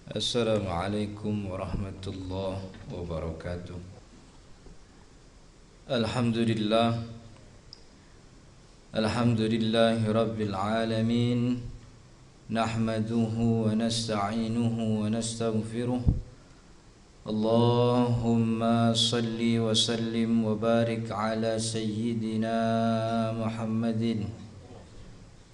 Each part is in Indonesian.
Assalamualaikum warahmatullahi wabarakatuh. Alhamdulillah. Alhamdulillahi rabbil alamin. Nahmaduhu wa nasta'inuhu wa nastaghfiruh. Allahumma salli wa sallim wa barik ala sayyidina Muhammadin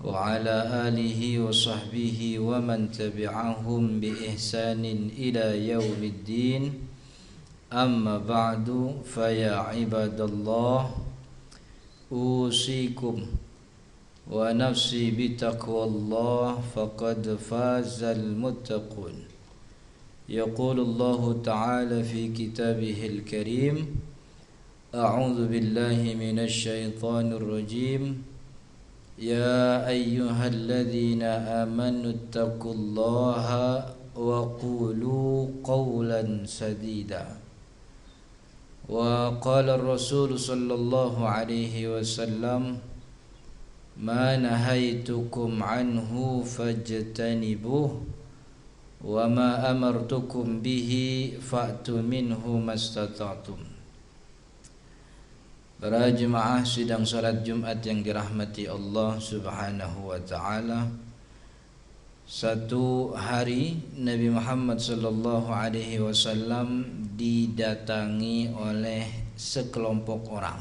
wa ala alihi wa sahbihi wa man tabi'ahum bi ihsanin ila yaumiddin. Amma ba'du, fa ya ibadallah, usikum wa nafsi bi taqwallah faqad fazal muttaqun. Yaqulu Allah ta'ala fi kitabihil karim, a'udzu billahi minasy syaithanir rajim. Ya ayyuhalladzina amanu taqullaha wa qulu qawlan sadida. Wa qala ar-rasul sallallahu alaihi wasallam, ma nahaitukum anhu fajtanibuh wa ma amartukum bihi fa'tu minhu mastata'tum. Para jemaah sidang salat Jumat yang dirahmati Allah Subhanahu wa taala. Satu hari Nabi Muhammad sallallahu alaihi wasallam didatangi oleh sekelompok orang.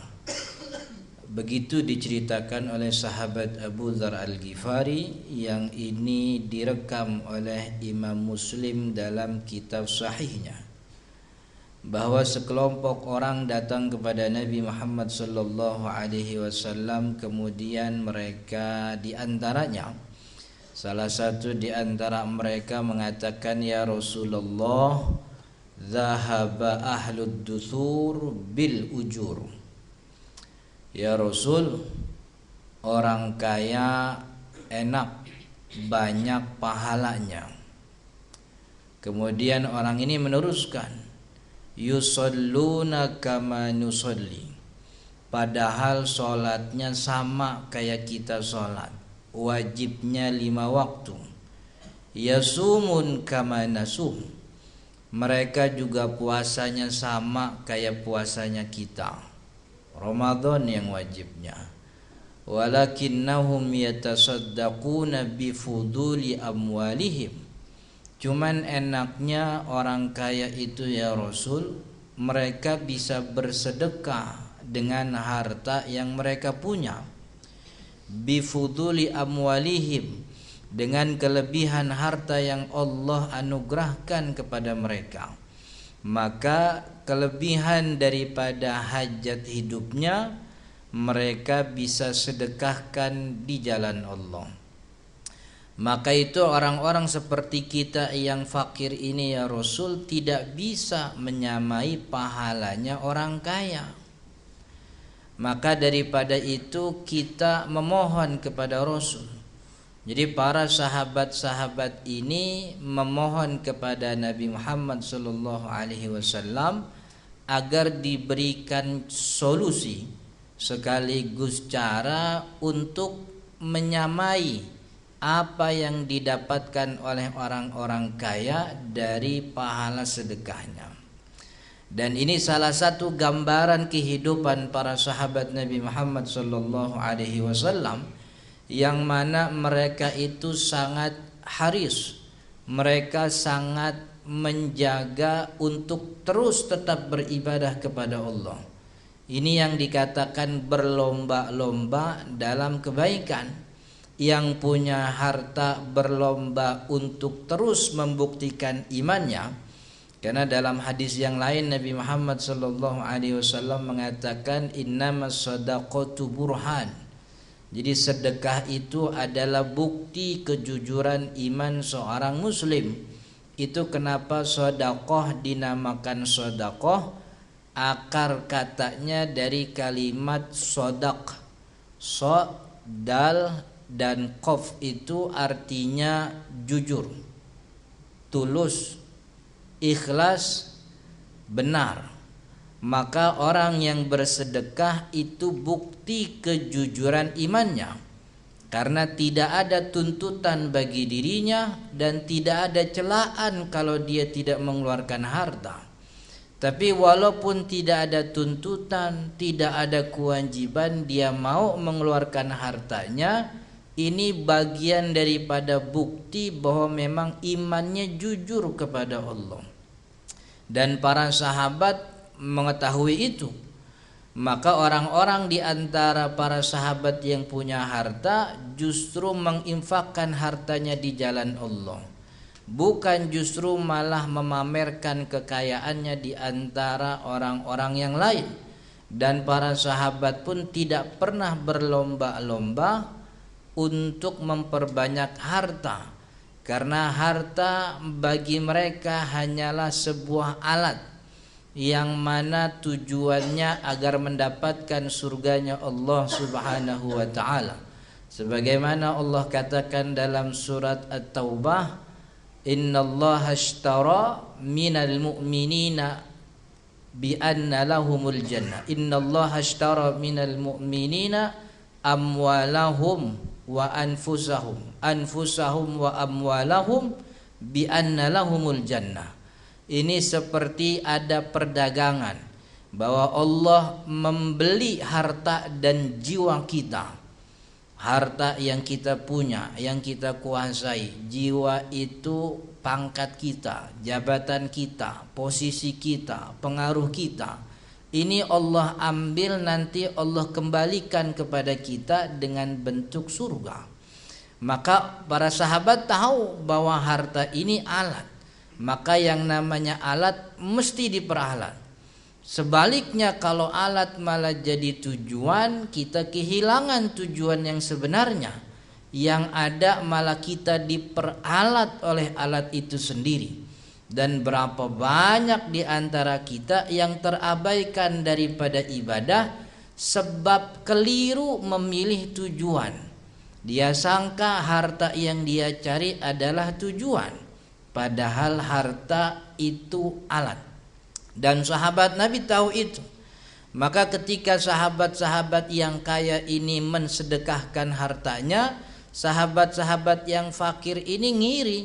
Begitu diceritakan oleh sahabat Abu Dzar Al-Ghifari, yang ini direkam oleh Imam Muslim dalam kitab sahihnya, bahwa sekelompok orang datang kepada Nabi Muhammad sallallahu alaihi wasallam. Kemudian mereka salah satu di antara mereka mengatakan, ya Rasulullah, zahaba ahlud dusur bil ujur. Ya Rasul, orang kaya enak, banyak pahalanya. Kemudian orang ini meneruskan, yusalluna kama nusalli, padahal sholatnya sama kayak kita sholat, wajibnya 5 waktu. Yasumun kama nasum, mereka juga puasanya sama kayak puasanya kita, Ramadan yang wajibnya. Walakinnahum yatasaddaquna bifuduli amwalihim, cuman enaknya orang kaya itu ya Rasul, mereka bisa bersedekah dengan harta yang mereka punya. Bifuduli amwalihim, dengan kelebihan harta yang Allah anugerahkan kepada mereka. Maka kelebihan daripada hajat hidupnya mereka bisa sedekahkan di jalan Allah. Maka itu orang-orang seperti kita yang fakir ini ya Rasul tidak bisa menyamai pahalanya orang kaya. Maka daripada itu kita memohon kepada Rasul. Jadi para sahabat-sahabat ini memohon kepada Nabi Muhammad sallallahu alaihi wasallam agar diberikan solusi sekaligus cara untuk menyamai apa yang didapatkan oleh orang-orang kaya dari pahala sedekahnya. Dan ini salah satu gambaran kehidupan para sahabat Nabi Muhammad sallallahu alaihi wasallam, yang mana mereka itu sangat haris, mereka sangat menjaga untuk terus tetap beribadah kepada Allah. Ini yang dikatakan berlomba-lomba dalam kebaikan. Yang punya harta berlomba untuk terus membuktikan imannya. Karena dalam hadis yang lain Nabi Muhammad sallallahu alaihi wasallam mengatakan, innamas shadaqatu burhan. Jadi sedekah itu adalah bukti kejujuran iman seorang muslim. Itu kenapa sedekah dinamakan sedekah. Akar katanya dari kalimat sodak. So, dal, dan qaf itu artinya jujur, tulus, ikhlas, benar. Maka orang yang bersedekah itu bukti kejujuran imannya. karena tidak ada tuntutan bagi dirinya dan tidak ada celaan kalau dia tidak mengeluarkan harta. Tapi walaupun tidak ada tuntutan, tidak ada kewajiban, dia mau mengeluarkan hartanya. Ini bagian daripada bukti bahwa memang imannya jujur kepada Allah. Dan para sahabat mengetahui itu. Maka orang-orang di antara para sahabat yang punya harta justru menginfakkan hartanya di jalan Allah. Bukan justru malah memamerkan kekayaannya di antara orang-orang yang lain. Dan para sahabat pun tidak pernah berlomba-lomba untuk memperbanyak harta, karena harta bagi mereka hanyalah sebuah alat yang mana tujuannya agar mendapatkan surganya Allah Subhanahu wa taala. Sebagaimana Allah katakan dalam surat At-Taubah, innallaha ashtara minal mu'minina bi anna lahumul jannah. Innallaha ashtara minal mu'minina amwalahum wa anfusahum wa amwalahum bi anna lahumul jannah. Ini seperti ada perdagangan bahwa Allah membeli harta dan jiwa kita. Harta yang kita punya, yang kita kuasai. Jiwa itu pangkat kita, jabatan kita, posisi kita, pengaruh kita. Ini Allah ambil, nanti Allah kembalikan kepada kita dengan bentuk surga. Maka para sahabat tahu bahwa harta ini alat. Maka yang namanya alat mesti diperalat. Sebaliknya kalau alat malah jadi tujuan, kita kehilangan tujuan yang sebenarnya. Yang ada malah kita diperalat oleh alat itu sendiri. Dan berapa banyak di antara kita yang terabaikan daripada ibadah sebab keliru memilih tujuan. Dia sangka harta yang dia cari adalah tujuan, padahal harta itu alat. Dan sahabat Nabi tahu itu. Maka ketika sahabat-sahabat yang kaya ini mensedekahkan hartanya, sahabat-sahabat yang fakir ini ngiri.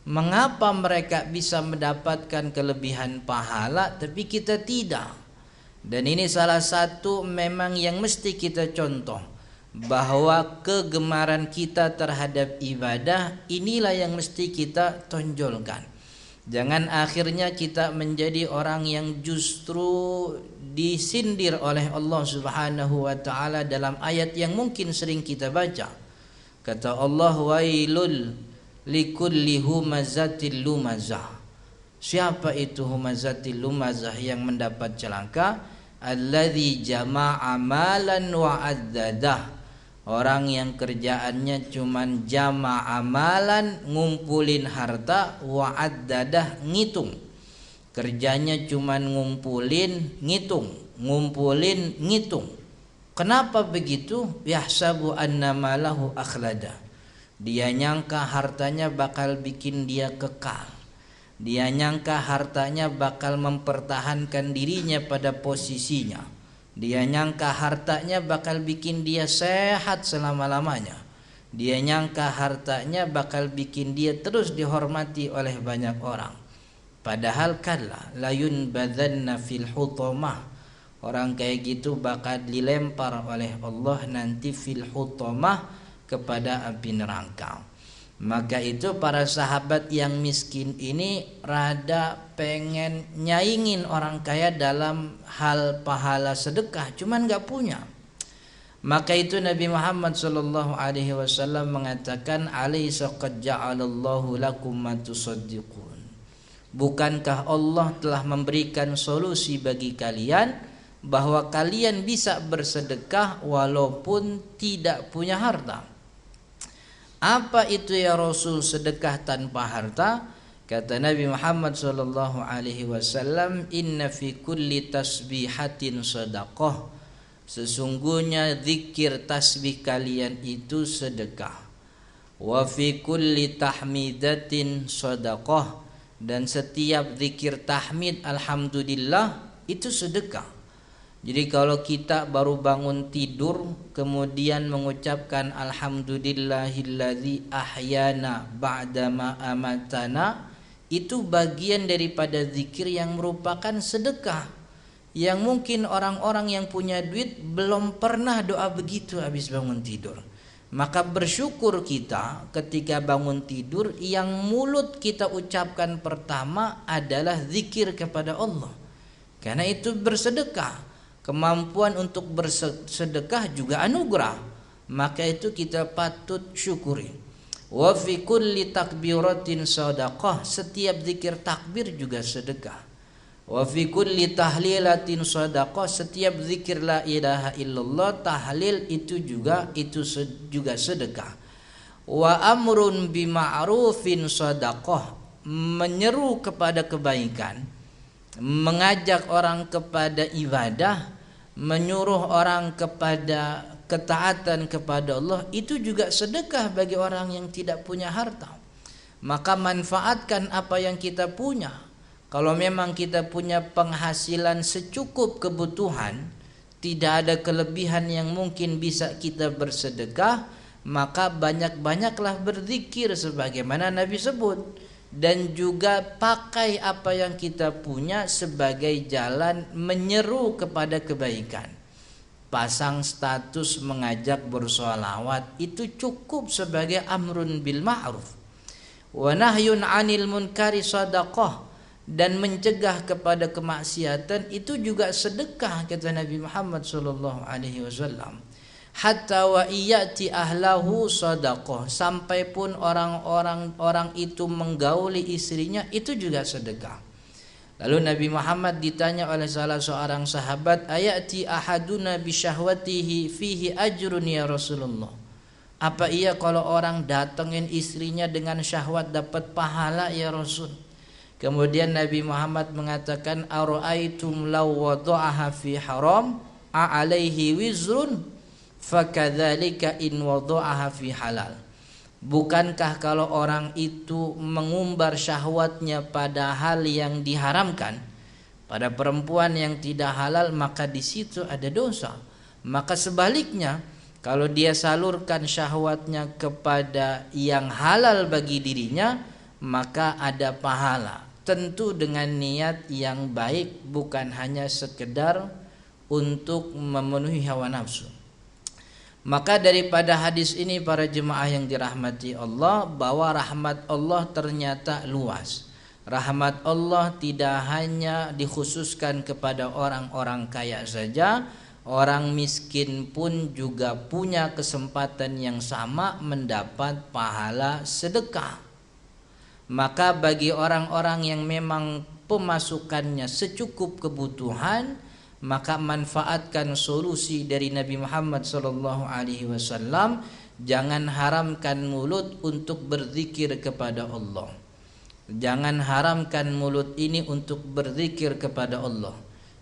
Mengapa mereka bisa mendapatkan kelebihan pahala tapi kita tidak? Dan ini salah satu memang yang mesti kita contoh, bahwa kegemaran kita terhadap ibadah inilah yang mesti kita tonjolkan. Jangan akhirnya kita menjadi orang yang justru disindir oleh Allah Subhanahu wa taala dalam ayat yang mungkin sering kita baca. Kata Allah, wailul likulli humazatil lumazah. Siapa itu humazatil lumazah yang mendapat celaka? Alladzi jama'a malan wa addadah. Orang yang kerjaannya cuman jama'a malan, ngumpulin harta, wa addadah, ngitung. Kerjanya cuman ngumpulin, ngitung, ngumpulin, ngitung. Kenapa begitu? Yahsabu anna malahu akhlada. Dia nyangka hartanya bakal bikin dia kekal. Dia nyangka hartanya bakal mempertahankan dirinya pada posisinya. Dia nyangka hartanya bakal bikin dia sehat selama-lamanya. Dia nyangka hartanya bakal bikin dia terus dihormati oleh banyak orang. Padahal kalla layun badanna fil hutamah. Orang kayak gitu bakal dilempar oleh Allah nanti fil hutamah, kepada api neraka. Maka itu para sahabat yang miskin ini rada pengen nyaingin orang kaya dalam hal pahala sedekah, cuman gak punya. Maka itu Nabi Muhammad SAW mengatakan, alaysa qad ja'alallahu lakum ma tusaddiqun. Bukankah Allah telah memberikan solusi bagi kalian bahwa kalian bisa bersedekah walaupun tidak punya harta? Apa itu ya Rasul sedekah tanpa harta? Kata Nabi Muhammad SAW, inna fi kulli tasbihatin sadaqah. Sesungguhnya zikir tasbih kalian itu sedekah. Wa fi kulli tahmidatin sadaqah. Dan setiap zikir tahmid alhamdulillah itu sedekah. Jadi kalau kita baru bangun tidur kemudian mengucapkan alhamdulillahilladzi ahyana ba'dama amatana, itu bagian daripada zikir yang merupakan sedekah, yang mungkin orang-orang yang punya duit belum pernah doa begitu habis bangun tidur. Maka bersyukur kita ketika bangun tidur yang mulut kita ucapkan pertama adalah zikir kepada Allah, karena itu bersedekah. Kemampuan untuk bersedekah juga anugerah, maka itu kita patut syukuri. Wa fi kulli takbiratin shadaqah, setiap zikir takbir juga sedekah. Wa fi kulli tahlilatin shadaqah, setiap zikir la ilaha illallah tahlil itu juga sedekah. Wa amrun bima'rufin shadaqah, menyeru kepada kebaikan, mengajak orang kepada ibadah, menyuruh orang kepada ketaatan kepada Allah, itu juga sedekah bagi orang yang tidak punya harta. Maka manfaatkan apa yang kita punya. Kalau memang kita punya penghasilan secukup kebutuhan, tidak ada kelebihan yang mungkin bisa kita bersedekah, maka banyak-banyaklah berzikir sebagaimana Nabi sebut. Dan juga pakai apa yang kita punya sebagai jalan menyeru kepada kebaikan. Pasang status mengajak bersholawat itu cukup sebagai amrun bil ma'ruf. Wa nahyun 'anil munkari shadaqah, dan mencegah kepada kemaksiatan itu juga sedekah, kata Nabi Muhammad sallallahu alaihi wasallam. Hatta wa iyati ahlahu sadaqah, sampai pun orang itu menggauli istrinya itu juga sedekah. Lalu Nabi Muhammad ditanya oleh salah seorang sahabat, ayati ahaduna bisyahwatihi fihi ajrun ya Rasulullah. Apa iya kalau orang datengin istrinya dengan syahwat dapat pahala ya Rasul? Kemudian Nabi Muhammad mengatakan, ara'aitum law wada'aha fi haram a alaihi wizrun fakadzalika in wada'aha fi halal. Bukankah kalau orang itu mengumbar syahwatnya pada hal yang diharamkan, pada perempuan yang tidak halal, maka di situ ada dosa. Maka sebaliknya, kalau dia salurkan syahwatnya kepada yang halal bagi dirinya, maka ada pahala. Tentu dengan niat yang baik, bukan hanya sekedar untuk memenuhi hawa nafsu. Maka daripada hadis ini para jemaah yang dirahmati Allah, bahwa rahmat Allah ternyata luas. Rahmat Allah tidak hanya dikhususkan kepada orang-orang kaya saja, orang miskin pun juga punya kesempatan yang sama mendapat pahala sedekah. Maka bagi orang-orang yang memang pemasukannya secukup kebutuhan, maka manfaatkan solusi dari Nabi Muhammad SAW. Jangan haramkan mulut untuk berzikir kepada Allah. Jangan haramkan mulut ini untuk berzikir kepada Allah.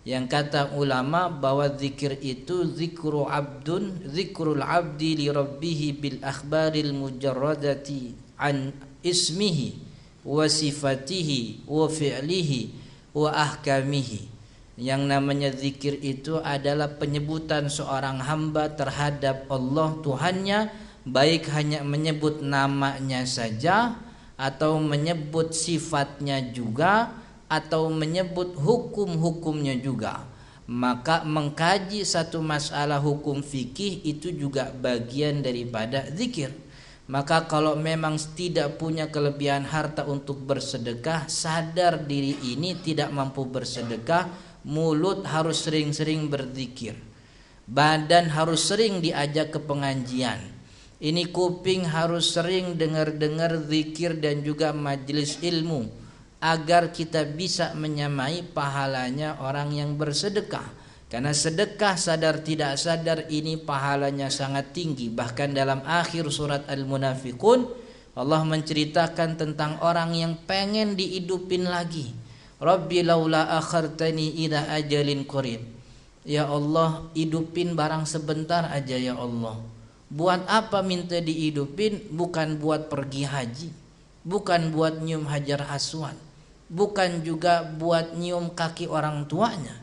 Yang kata ulama bahwa zikir itu zikrul abdi li rabbihi bil akhbaril mujarradati an ismihi wa sifatihi wa fi'lihi wa ahkamihi. Yang namanya zikir itu adalah penyebutan seorang hamba terhadap Allah Tuhannya, baik hanya menyebut namanya saja, atau menyebut sifatnya juga, atau menyebut hukum-hukumnya juga. Maka mengkaji satu masalah hukum fikih itu juga bagian daripada zikir. Maka kalau memang tidak punya kelebihan harta untuk bersedekah, sadar diri ini tidak mampu bersedekah, mulut harus sering-sering berzikir, badan harus sering diajak ke pengajian, ini kuping harus sering dengar-dengar zikir dan juga majelis ilmu, agar kita bisa menyamai pahalanya orang yang bersedekah. Karena sedekah sadar tidak sadar ini pahalanya sangat tinggi. Bahkan dalam akhir surat Al-Munafiqun, Allah menceritakan tentang orang yang pengen dihidupin lagi. Rabbi laula akhartani ila ajalin qarib. Ya Allah, hidupin barang sebentar aja ya Allah. Buat apa minta dihidupin? Bukan buat pergi haji, bukan buat nyium hajar aswad, bukan juga buat nyium kaki orang tuanya,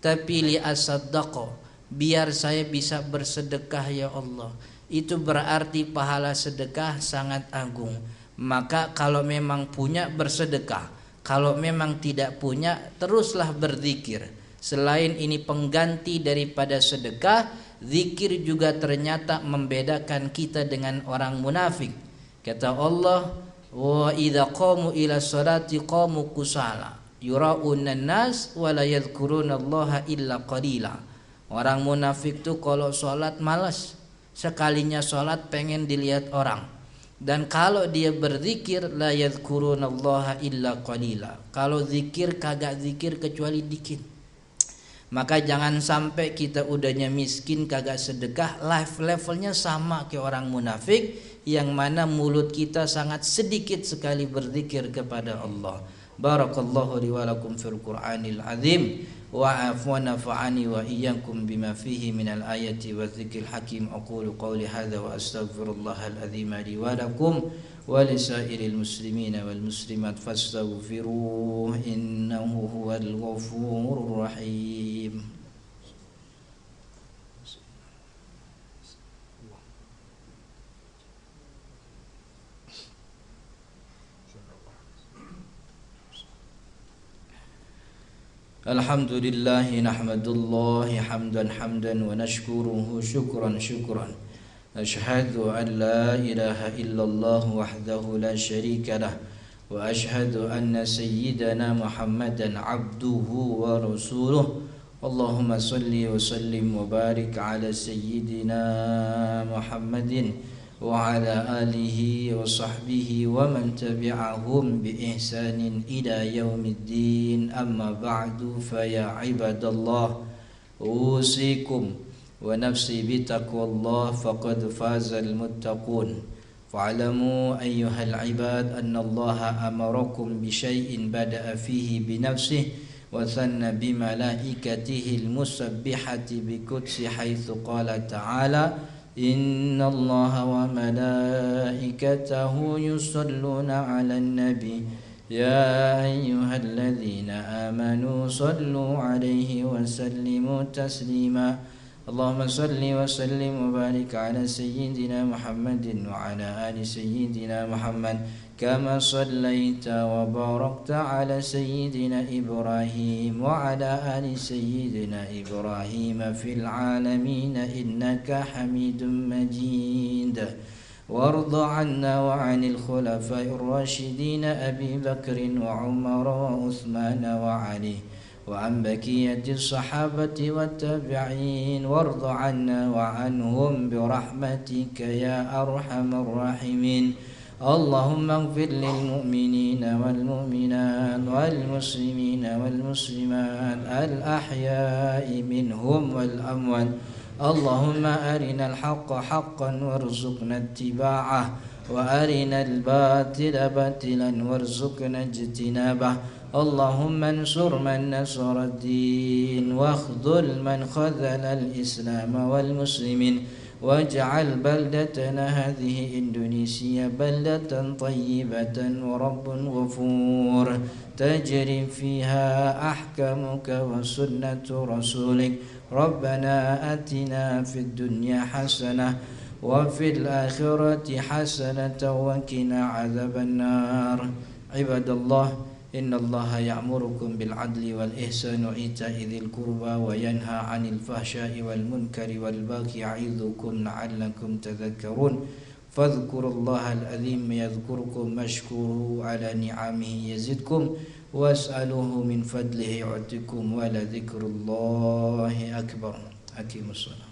tapi li asaddaqo, biar saya bisa bersedekah ya Allah. Itu berarti pahala sedekah sangat agung. Maka kalau memang punya bersedekah, kalau memang tidak punya teruslah berzikir. Selain ini pengganti daripada sedekah, zikir juga ternyata membedakan kita dengan orang munafik. Kata Allah, wa idza qamu ila sholati qamu kusala yura'una nas wa la yadhkurunallaha illa qalila. Orang munafik tuh kalau sholat malas, sekalinya sholat pengen dilihat orang. Dan kalau dia berzikir la yadhkurunallaha illa qalila, kalau zikir kagak zikir kecuali dikit. Maka jangan sampai kita udahnya miskin kagak sedekah, levelnya sama kayak orang munafik, yang mana mulut kita sangat sedikit sekali berzikir kepada Allah. Barakallahu li wa lakum fil Qur'anil azim wa afwa nafa'ani wa iyyakum bima fihi minal ayati wa dzikril hakim. Aqulu qawli hadza wa astaghfirullahal azim li wa lakum wa lisairil muslimina wal muslimat fastaghfiruhu innahu huwal ghafurur rahim. Alhamdulillah nahmadullah hamdan wa nashkuruhu syukran. Ashhadu an la ilaha illallah wahdahu la syarika lah wa ashhadu anna sayyidana Muhammadan abduhu wa rasuluh. Allahumma salli wa sallim wa barik ala sayyidina Muhammadin wa ala alihi wa sahbihi wa man tabi'ahum bi ihsanin ila yaumiddin. Amma ba'du, fa ya ibadallah, usikum wa nafsi bi taqwallah faqad fazal muttaqun. Fa'lamu ayyuhal ibad anna Allah amarakum bi syai'in bada'a fihi bi nafsihi wa thanna bi malaikatihi al-musabbihati bi qudsi haitsu qala ta'ala inna allaha wa malaikatahu yusalluna 'alan nabi ya ayyuhalladzina amanu sallu 'alaihi wa sallimu taslima. Allahumma salli wa sallim wa barik 'ala sayyidina Muhammadin wa 'ala ali sayyidina Muhammad kama sallaita wa barakta 'ala sayyidina Ibrahim wa 'ala ali sayyidina Ibrahim fil 'alamin innaka Hamidum Majid. Warda 'anna wa 'anil khulafa'ir rasyidin Abi Bakr wa Umar wa Uthman wa Ali وعن بقية الصحابة والتابعين وارض عنا وعنهم برحمتك يا أرحم الراحمين. اللهم اغفر للمؤمنين والمؤمنات والمسلمين والمسلمات الأحياء منهم والأموات. اللهم أرنا الحق حقا وارزقنا اتباعه وأرنا الباطل باطلا وارزقنا اجتنابه. اللهم انصر من نصر الدين واخذل من خذل الإسلام والمسلمين واجعل بلدتنا هذه إندونيسيا بلدة طيبة ورب غفور تجري فيها أحكامك وسنة رسولك. ربنا آتنا في الدنيا حسنة وفي الآخرة حسنة وقنا عذاب النار. عباد الله، إن الله يأمركم بالعدل والإحسان وإيتاء ذي القربى وينهى عن الفحشاء والمنكر والبغي يعظكم لعلكم تذكرون. فاذكروا الله العظيم يذكركم واشكروه على نعمه يزدكم واسألوه من فضله يعطكم ولذكر الله أكبر. أقيموا الصلاة.